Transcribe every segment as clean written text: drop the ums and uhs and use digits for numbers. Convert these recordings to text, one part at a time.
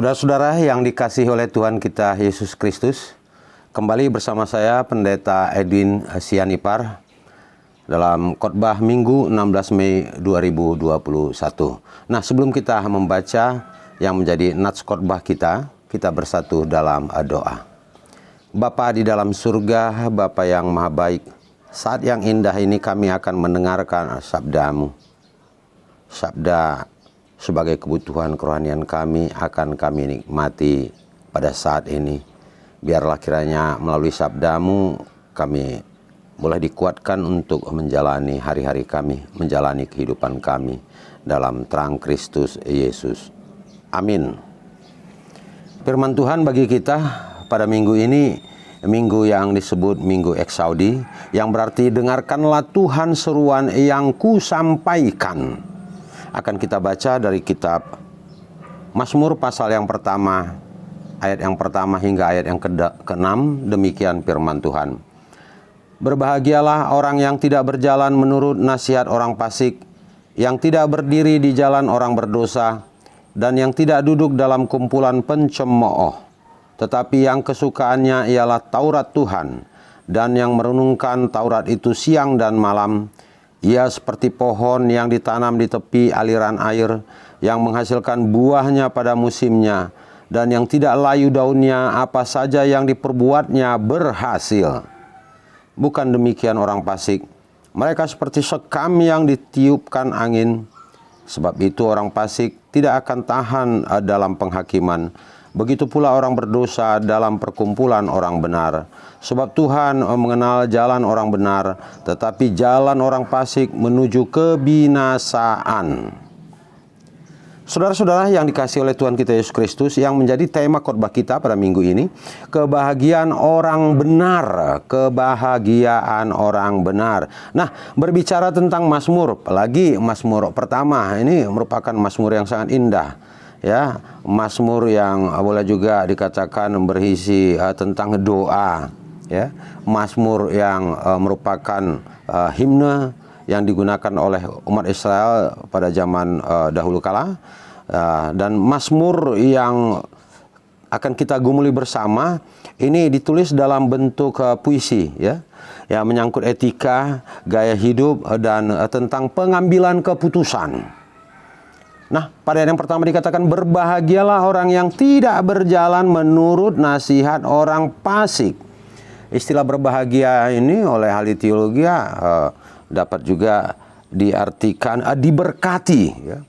Saudara-saudara yang dikasihi oleh Tuhan kita Yesus Kristus, kembali bersama saya Pendeta Edwin Sianipar dalam khotbah Minggu 16 Mei 2021. Nah, sebelum kita membaca yang menjadi nats khotbah kita bersatu dalam doa. Bapa di dalam surga, Bapa yang maha baik, saat yang indah ini kami akan mendengarkan sabda-Mu. Sabda sebagai kebutuhan kerohanian kami akan kami nikmati pada saat ini. Biarlah kiranya melalui sabda-Mu kami boleh dikuatkan untuk menjalani hari-hari kami, menjalani kehidupan kami dalam terang Kristus Yesus. Amin. Firman Tuhan bagi kita pada minggu ini, minggu yang disebut Minggu Eksaudi, yang berarti dengarkanlah Tuhan seruan yang kusampaikan. Akan kita baca dari kitab Mazmur pasal yang pertama, ayat yang pertama hingga ayat yang ke-6, demikian firman Tuhan. Berbahagialah orang yang tidak berjalan menurut nasihat orang fasik, yang tidak berdiri di jalan orang berdosa, dan yang tidak duduk dalam kumpulan pencemooh, tetapi yang kesukaannya ialah Taurat Tuhan, dan yang merenungkan Taurat itu siang dan malam. Ia seperti pohon yang ditanam di tepi aliran air, yang menghasilkan buahnya pada musimnya, dan yang tidak layu daunnya, apa saja yang diperbuatnya berhasil. Bukan demikian orang fasik, mereka seperti sekam yang ditiupkan angin. Sebab itu orang fasik tidak akan tahan dalam penghakiman. Begitu pula orang berdosa dalam perkumpulan orang benar. Sebab Tuhan mengenal jalan orang benar, tetapi jalan orang fasik menuju kebinasaan. Saudara-saudara yang dikasihi oleh Tuhan kita Yesus Kristus, yang menjadi tema khotbah kita pada minggu ini, kebahagiaan orang benar, kebahagiaan orang benar. Nah, berbicara tentang Mazmur, apalagi Mazmur pertama, ini merupakan Mazmur yang sangat indah. Ya, Mazmur yang boleh juga dikatakan berisi tentang doa, ya. Mazmur yang merupakan himne yang digunakan oleh umat Israel pada zaman dahulu kala, dan Mazmur yang akan kita gumuli bersama ini ditulis dalam bentuk puisi, ya, yang menyangkut etika, gaya hidup, dan tentang pengambilan keputusan. Nah, pada ayat yang pertama dikatakan, berbahagialah orang yang tidak berjalan menurut nasihat orang fasik. Istilah berbahagia ini oleh ahli teologi dapat juga diartikan diberkati. Ya.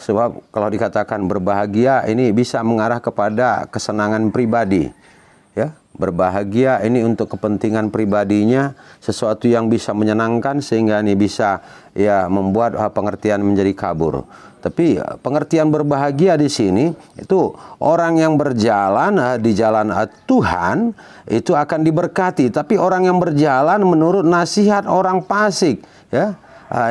Sebab kalau dikatakan berbahagia ini bisa mengarah kepada kesenangan pribadi. Ya, berbahagia ini untuk kepentingan pribadinya, sesuatu yang bisa menyenangkan sehingga ini bisa ya membuat pengertian menjadi kabur. Tapi pengertian berbahagia di sini itu orang yang berjalan di jalan Tuhan itu akan diberkati. Tapi orang yang berjalan menurut nasihat orang fasik, ya,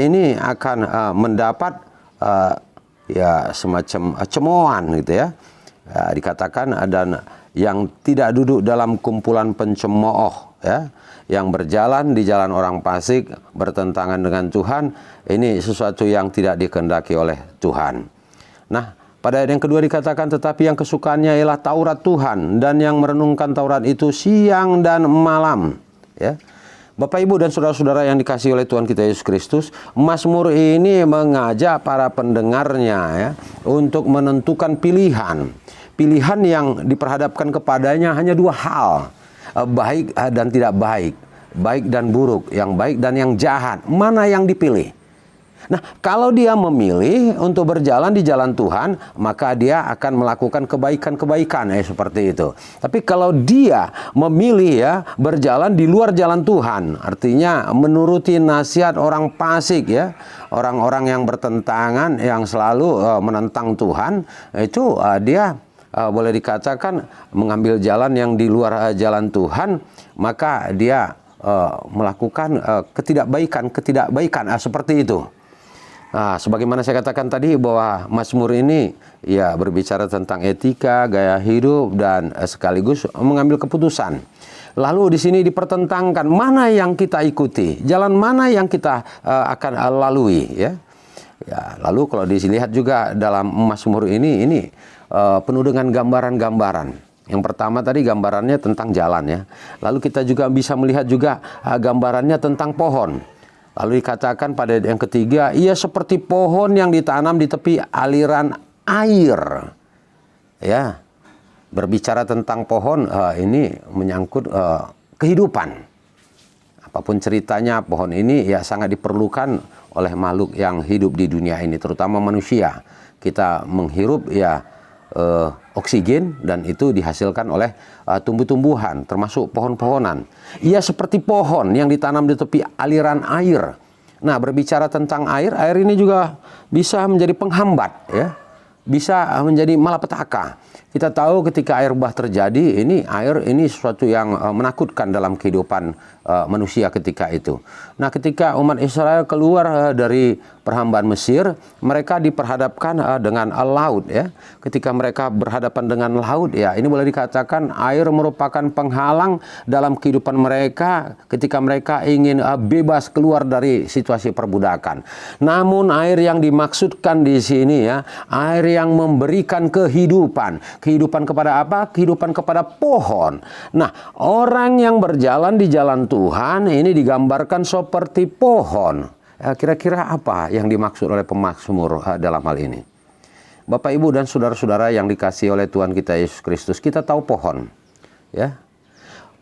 ini akan mendapat ya semacam cemoohan gitu ya. Dikatakan dan yang tidak duduk dalam kumpulan pencemooh, ya, yang berjalan di jalan orang fasik bertentangan dengan Tuhan, ini sesuatu yang tidak dikehendaki oleh Tuhan. Nah, pada ayat yang kedua dikatakan, tetapi yang kesukaannya ialah Taurat Tuhan, dan yang merenungkan Taurat itu siang dan malam. Ya. Bapak, Ibu, dan saudara-saudara yang dikasihi oleh Tuhan kita Yesus Kristus, Mazmur ini mengajak para pendengarnya ya untuk menentukan pilihan. Pilihan yang diperhadapkan kepadanya hanya dua hal, baik dan tidak baik, baik dan buruk, yang baik dan yang jahat. Mana yang dipilih? Nah, kalau dia memilih untuk berjalan di jalan Tuhan, maka dia akan melakukan kebaikan-kebaikan seperti itu. Tapi kalau dia memilih ya berjalan di luar jalan Tuhan, artinya menuruti nasihat orang fasik ya, orang-orang yang bertentangan, yang selalu menentang Tuhan, itu dia boleh dikatakan mengambil jalan yang di luar jalan Tuhan, maka dia melakukan ketidakbaikan seperti itu. Nah, sebagaimana saya katakan tadi bahwa Mazmur ini ya berbicara tentang etika, gaya hidup, dan sekaligus mengambil keputusan. Lalu di sini dipertentangkan mana yang kita ikuti, jalan mana yang kita akan lalui, ya. Ya, lalu kalau dilihat juga dalam Mazmur ini penuh dengan gambaran-gambaran. Yang pertama tadi gambarannya tentang jalan ya. Lalu kita juga bisa melihat juga gambarannya tentang pohon. Lalu dikatakan pada yang ketiga, ia seperti pohon yang ditanam di tepi aliran air. Ya, berbicara tentang pohon, ini menyangkut kehidupan. Apapun ceritanya, pohon ini ya sangat diperlukan oleh makhluk yang hidup di dunia ini, terutama manusia. Kita menghirup ya oksigen dan itu dihasilkan oleh tumbuh-tumbuhan, termasuk pohon-pohonan. Ia seperti pohon yang ditanam di tepi aliran air. Nah, berbicara tentang air, air ini juga bisa menjadi penghambat, ya, bisa menjadi malapetaka. Kita tahu ketika air bah terjadi, air ini sesuatu yang menakutkan dalam kehidupan manusia ketika itu. Nah, ketika umat Israel keluar dari perhambaan Mesir, mereka diperhadapkan dengan laut ya. Ketika mereka berhadapan dengan laut ya, ini boleh dikatakan air merupakan penghalang dalam kehidupan mereka ketika mereka ingin bebas keluar dari situasi perbudakan. Namun air yang dimaksudkan di sini ya, air yang memberikan kehidupan. Kehidupan kepada apa? Kehidupan kepada pohon. Nah, orang yang berjalan di jalan Tuhan ini digambarkan seperti pohon. Kira-kira apa yang dimaksud oleh pemazmur dalam hal ini? Bapak, Ibu, dan saudara-saudara yang dikasihi oleh Tuhan kita Yesus Kristus, kita tahu pohon. Ya,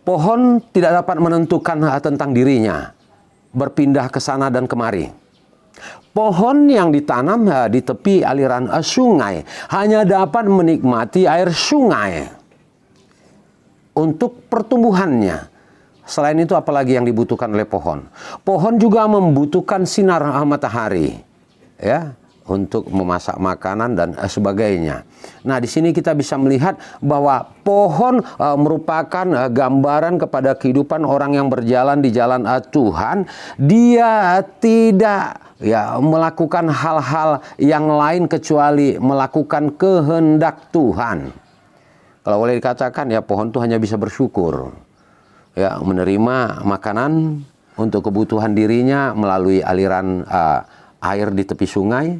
pohon tidak dapat menentukan tentang dirinya, berpindah ke sana dan kemari. Pohon yang ditanam di tepi aliran sungai hanya dapat menikmati air sungai untuk pertumbuhannya. Selain itu apalagi yang dibutuhkan oleh pohon? Pohon juga membutuhkan sinar matahari ya, untuk memasak makanan dan sebagainya. Nah, di sini kita bisa melihat bahwa pohon merupakan gambaran kepada kehidupan orang yang berjalan di jalan Tuhan. Dia tidak melakukan hal-hal yang lain kecuali melakukan kehendak Tuhan. Kalau boleh dikatakan ya, pohon itu hanya bisa bersyukur. Ya, menerima makanan untuk kebutuhan dirinya melalui aliran air di tepi sungai,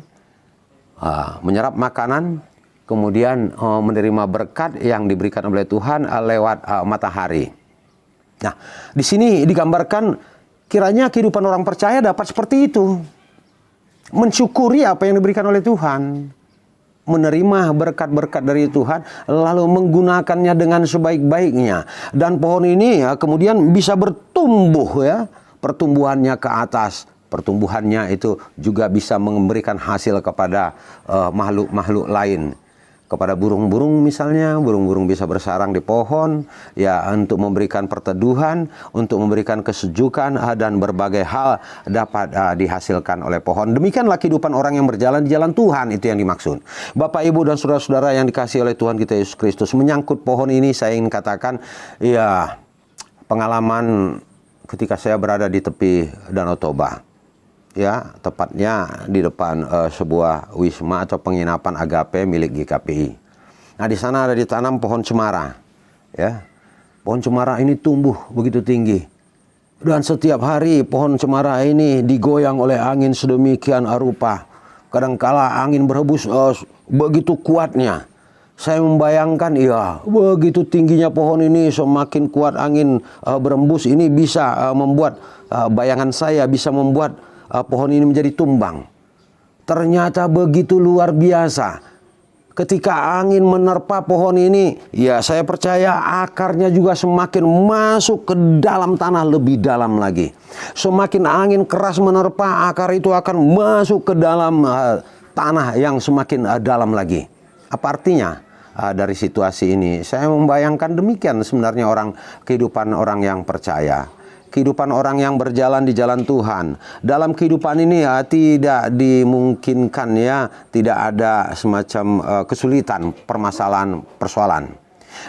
menyerap makanan, kemudian menerima berkat yang diberikan oleh Tuhan lewat matahari. Nah, di sini digambarkan kiranya kehidupan orang percaya dapat seperti itu. Mensyukuri apa yang diberikan oleh Tuhan, menerima berkat-berkat dari Tuhan, lalu menggunakannya dengan sebaik-baiknya. Dan pohon ini ya kemudian bisa bertumbuh ya, pertumbuhannya ke atas. Pertumbuhannya itu juga bisa memberikan hasil kepada makhluk-makhluk lain. Kepada burung-burung misalnya, burung-burung bisa bersarang di pohon ya, untuk memberikan perteduhan, untuk memberikan kesejukan dan berbagai hal dapat dihasilkan oleh pohon. Demikianlah kehidupan orang yang berjalan di jalan Tuhan, itu yang dimaksud. Bapak, Ibu, dan saudara-saudara yang dikasihi oleh Tuhan kita Yesus Kristus, menyangkut pohon ini saya ingin katakan ya, pengalaman ketika saya berada di tepi Danau Toba. Ya, tepatnya di depan sebuah wisma atau penginapan Agape milik GKPI. Nah, di sana ada ditanam pohon cemara. Ya, pohon cemara ini tumbuh begitu tinggi. Dan setiap hari pohon cemara ini digoyang oleh angin sedemikian rupa. Kadangkala angin berhembus begitu kuatnya. Saya membayangkan ya, begitu tingginya pohon ini, semakin kuat angin berembus ini bisa membuat bayangan saya bisa membuat pohon ini menjadi tumbang. Ternyata begitu luar biasa. Ketika angin menerpa pohon ini, ya saya percaya akarnya juga semakin masuk ke dalam tanah lebih dalam lagi. Semakin angin keras menerpa, akar itu akan masuk ke dalam tanah yang semakin dalam lagi. Apa artinya dari situasi ini? Saya membayangkan demikian sebenarnya kehidupan orang yang percaya. Kehidupan orang yang berjalan di jalan Tuhan. Dalam kehidupan ini ya tidak dimungkinkan ya, tidak ada semacam kesulitan, permasalahan, persoalan.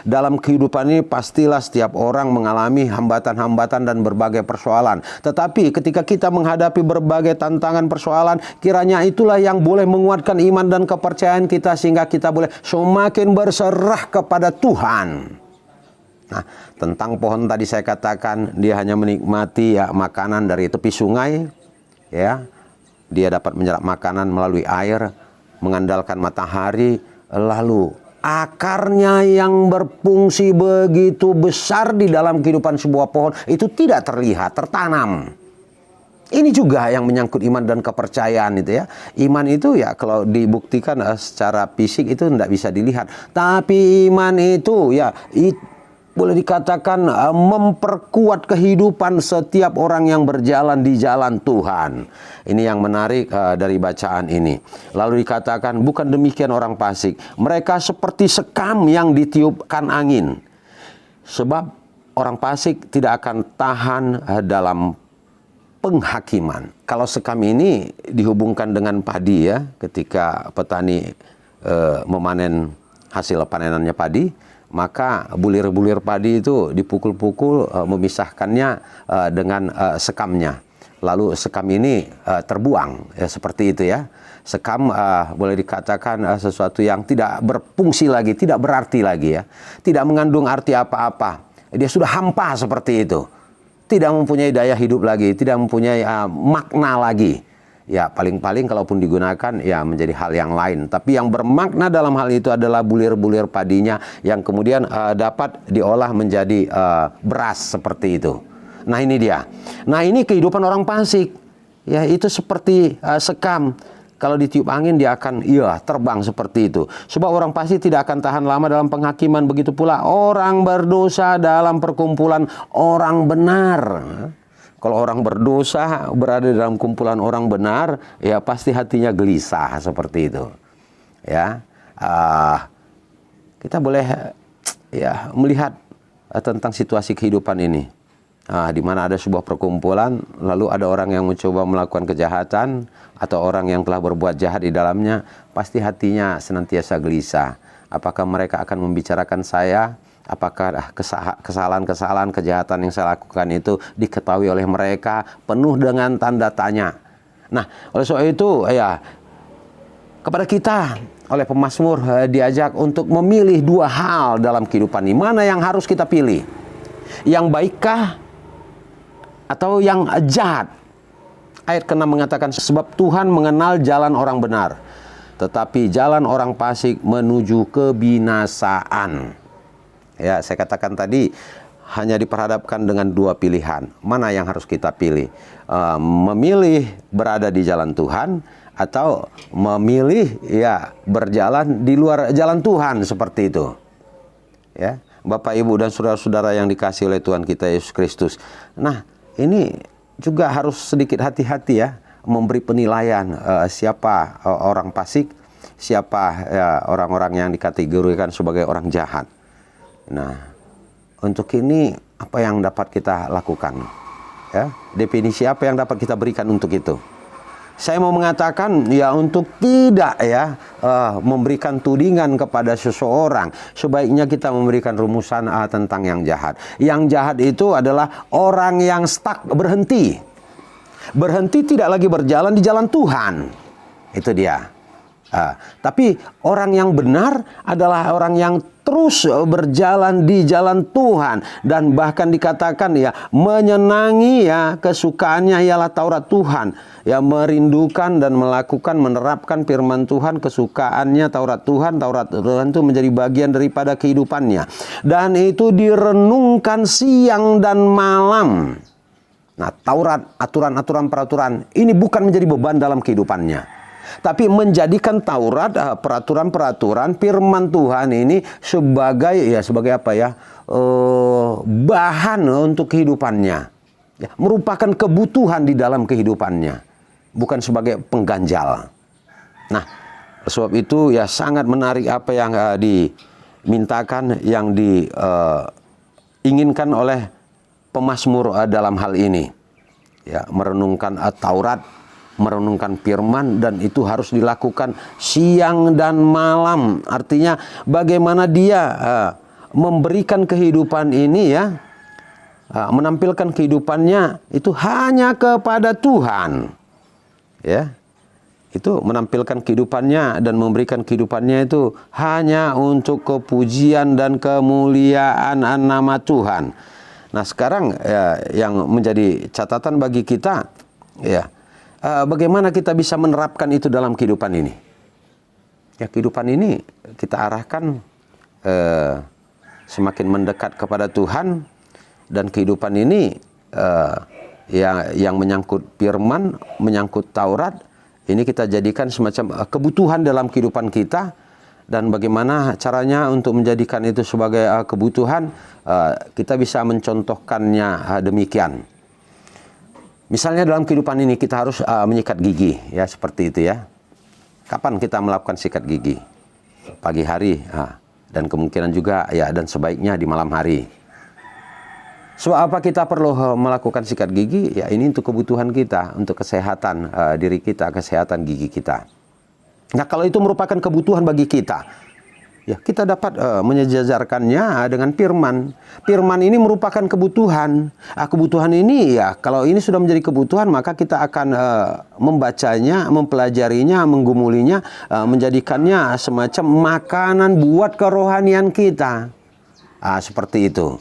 Dalam kehidupan ini pastilah setiap orang mengalami hambatan-hambatan dan berbagai persoalan. Tetapi ketika kita menghadapi berbagai tantangan persoalan, kiranya itulah yang boleh menguatkan iman dan kepercayaan kita sehingga kita boleh semakin berserah kepada Tuhan. Nah, tentang pohon tadi saya katakan dia hanya menikmati ya makanan dari tepi sungai ya. Dia dapat menyerap makanan melalui air, mengandalkan matahari, lalu akarnya yang berfungsi begitu besar di dalam kehidupan sebuah pohon itu tidak terlihat, tertanam. Ini juga yang menyangkut iman dan kepercayaan itu ya. Iman itu ya kalau dibuktikan secara fisik itu tidak bisa dilihat. Tapi iman itu ya boleh dikatakan memperkuat kehidupan setiap orang yang berjalan di jalan Tuhan. Ini yang menarik dari bacaan ini. Lalu dikatakan bukan demikian orang fasik. Mereka seperti sekam yang ditiupkan angin. Sebab orang fasik tidak akan tahan dalam penghakiman. Kalau sekam ini dihubungkan dengan padi ya, ketika petani memanen hasil panenannya padi, maka bulir-bulir padi itu dipukul-pukul memisahkannya dengan sekamnya. Lalu sekam ini terbuang ya, seperti itu ya. Sekam boleh dikatakan sesuatu yang tidak berfungsi lagi, tidak berarti lagi ya. Tidak mengandung arti apa-apa. Dia sudah hampa seperti itu. Tidak mempunyai daya hidup lagi, tidak mempunyai makna lagi. Ya paling-paling kalaupun digunakan ya menjadi hal yang lain. Tapi yang bermakna dalam hal itu adalah bulir-bulir padinya yang kemudian dapat diolah menjadi beras seperti itu. Nah ini dia. Nah ini kehidupan orang fasik. Ya itu seperti sekam. Kalau ditiup angin dia akan terbang seperti itu. Sebab orang fasik tidak akan tahan lama dalam penghakiman. Begitu pula orang berdosa dalam perkumpulan orang benar. Kalau orang berdosa berada dalam kumpulan orang benar, ya pasti hatinya gelisah seperti itu. Ya, kita boleh ya melihat tentang situasi kehidupan ini. Di mana ada sebuah perkumpulan, lalu ada orang yang mencoba melakukan kejahatan atau orang yang telah berbuat jahat di dalamnya, pasti hatinya senantiasa gelisah. Apakah mereka akan membicarakan saya? Apakah kesalahan-kesalahan kejahatan yang saya lakukan itu diketahui oleh mereka? Penuh dengan tanda tanya. Nah, oleh sebab itu ya kepada kita oleh pemazmur diajak untuk memilih dua hal dalam kehidupan ini. Mana yang harus kita pilih? Yang baikkah atau yang jahat? Ayat ke-6 mengatakan, sebab Tuhan mengenal jalan orang benar, tetapi jalan orang fasik menuju kebinasaan. Ya, saya katakan tadi hanya diperhadapkan dengan dua pilihan. Mana yang harus kita pilih? Memilih berada di jalan Tuhan atau memilih ya berjalan di luar jalan Tuhan seperti itu. Ya, Bapak, Ibu dan saudara-saudara yang dikasihi oleh Tuhan kita Yesus Kristus. Nah, ini juga harus sedikit hati-hati ya memberi penilaian siapa orang fasik, siapa orang-orang yang dikategorikan sebagai orang jahat. Nah, untuk ini apa yang dapat kita lakukan? Ya, definisi apa yang dapat kita berikan untuk itu? Saya mau mengatakan ya untuk tidak ya memberikan tudingan kepada seseorang, sebaiknya kita memberikan rumusan tentang yang jahat. Yang jahat itu adalah orang yang stuck, berhenti tidak lagi berjalan di jalan Tuhan. Itu dia. Tapi orang yang benar adalah orang yang terus berjalan di jalan Tuhan, dan bahkan dikatakan ya menyenangi ya kesukaannya ialah Taurat Tuhan, ya merindukan dan melakukan menerapkan firman Tuhan, kesukaannya Taurat Tuhan itu menjadi bagian daripada kehidupannya, dan itu direnungkan siang dan malam. Nah, Taurat, aturan-aturan peraturan ini bukan menjadi beban dalam kehidupannya, tapi menjadikan Taurat, peraturan-peraturan firman Tuhan ini sebagai apa ya, bahan untuk kehidupannya, ya, merupakan kebutuhan di dalam kehidupannya, bukan sebagai pengganjal. Nah, sebab itu ya sangat menarik apa yang dimintakan, yang diinginkan oleh pemazmur dalam hal ini, ya, merenungkan Taurat, merenungkan firman, dan itu harus dilakukan siang dan malam. Artinya bagaimana dia memberikan kehidupan ini ya, menampilkan kehidupannya itu hanya kepada Tuhan. Ya. Itu menampilkan kehidupannya dan memberikan kehidupannya itu hanya untuk kepujian dan kemuliaan nama Tuhan. Nah, sekarang ya, yang menjadi catatan bagi kita ya, bagaimana kita bisa menerapkan itu dalam kehidupan ini? Ya, kehidupan ini kita arahkan semakin mendekat kepada Tuhan, dan kehidupan ini yang menyangkut firman, menyangkut Taurat, ini kita jadikan semacam kebutuhan dalam kehidupan kita. Dan bagaimana caranya untuk menjadikan itu sebagai kebutuhan, kita bisa mencontohkannya demikian. Misalnya dalam kehidupan ini kita harus menyikat gigi, ya seperti itu ya. Kapan kita melakukan sikat gigi? Pagi hari, dan kemungkinan juga ya, dan sebaiknya di malam hari. Sebab apa kita perlu melakukan sikat gigi? Ya ini untuk kebutuhan kita, untuk kesehatan diri kita, kesehatan gigi kita. Nah kalau itu merupakan kebutuhan bagi kita, ya kita dapat menyejajarkannya dengan firman. Firman ini merupakan kebutuhan. Kebutuhan ini ya, kalau ini sudah menjadi kebutuhan, maka kita akan membacanya, mempelajarinya, menggumulinya, menjadikannya semacam makanan buat kerohanian kita. Seperti itu.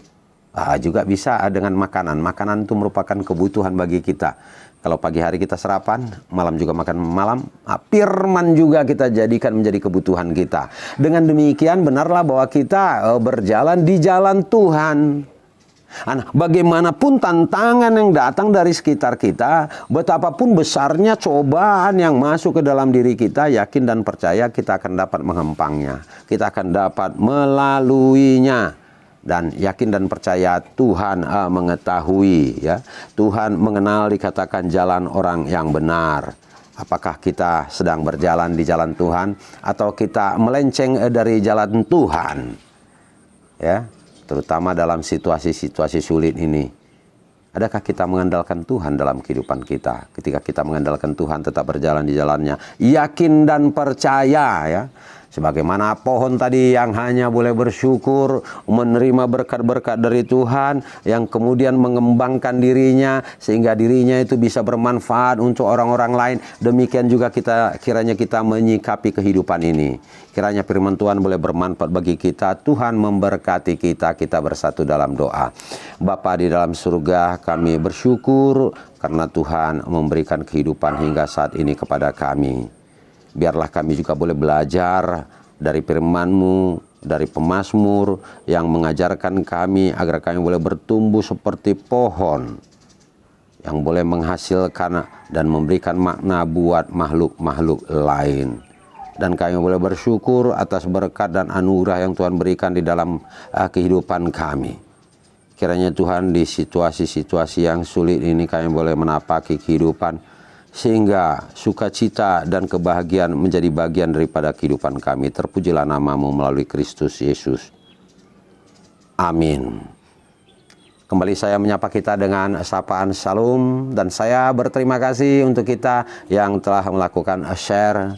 Juga bisa dengan makanan. Makanan itu merupakan kebutuhan bagi kita. Kalau pagi hari kita sarapan, malam juga makan malam, firman juga kita jadikan menjadi kebutuhan kita. Dengan demikian benarlah bahwa kita berjalan di jalan Tuhan. Bagaimanapun tantangan yang datang dari sekitar kita, betapapun besarnya cobaan yang masuk ke dalam diri kita, yakin dan percaya kita akan dapat mengempangnya. Kita akan dapat melaluinya. Dan yakin dan percaya Tuhan mengetahui, ya, Tuhan mengenal, dikatakan jalan orang yang benar. Apakah kita sedang berjalan di jalan Tuhan atau kita melenceng dari jalan Tuhan, ya, terutama dalam situasi-situasi sulit ini. Adakah kita mengandalkan Tuhan dalam kehidupan kita? Ketika kita mengandalkan Tuhan, tetap berjalan di jalannya, yakin dan percaya, ya. Sebagaimana pohon tadi yang hanya boleh bersyukur, menerima berkat-berkat dari Tuhan, yang kemudian mengembangkan dirinya, sehingga dirinya itu bisa bermanfaat untuk orang-orang lain. Demikian juga kiranya kita menyikapi kehidupan ini. Kiranya firman Tuhan boleh bermanfaat bagi kita. Tuhan memberkati kita, kita bersatu dalam doa. Bapa di dalam surga, kami bersyukur karena Tuhan memberikan kehidupan hingga saat ini kepada kami. Biarlah kami juga boleh belajar dari firman-Mu, dari pemazmur yang mengajarkan kami agar kami boleh bertumbuh seperti pohon yang boleh menghasilkan dan memberikan makna buat makhluk-makhluk lain. Dan kami boleh bersyukur atas berkat dan anugerah yang Tuhan berikan di dalam kehidupan kami. Kiranya Tuhan di situasi-situasi yang sulit ini kami boleh menapaki kehidupan, sehingga sukacita dan kebahagiaan menjadi bagian daripada kehidupan kami. Terpujilah nama-Mu melalui Kristus Yesus. Amin. Kembali saya menyapa kita dengan sapaan Shalom, dan saya berterima kasih untuk kita yang telah melakukan share,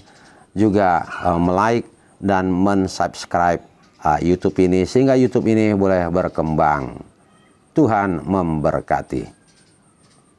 juga like dan mensubscribe YouTube ini, sehingga YouTube ini boleh berkembang. Tuhan memberkati.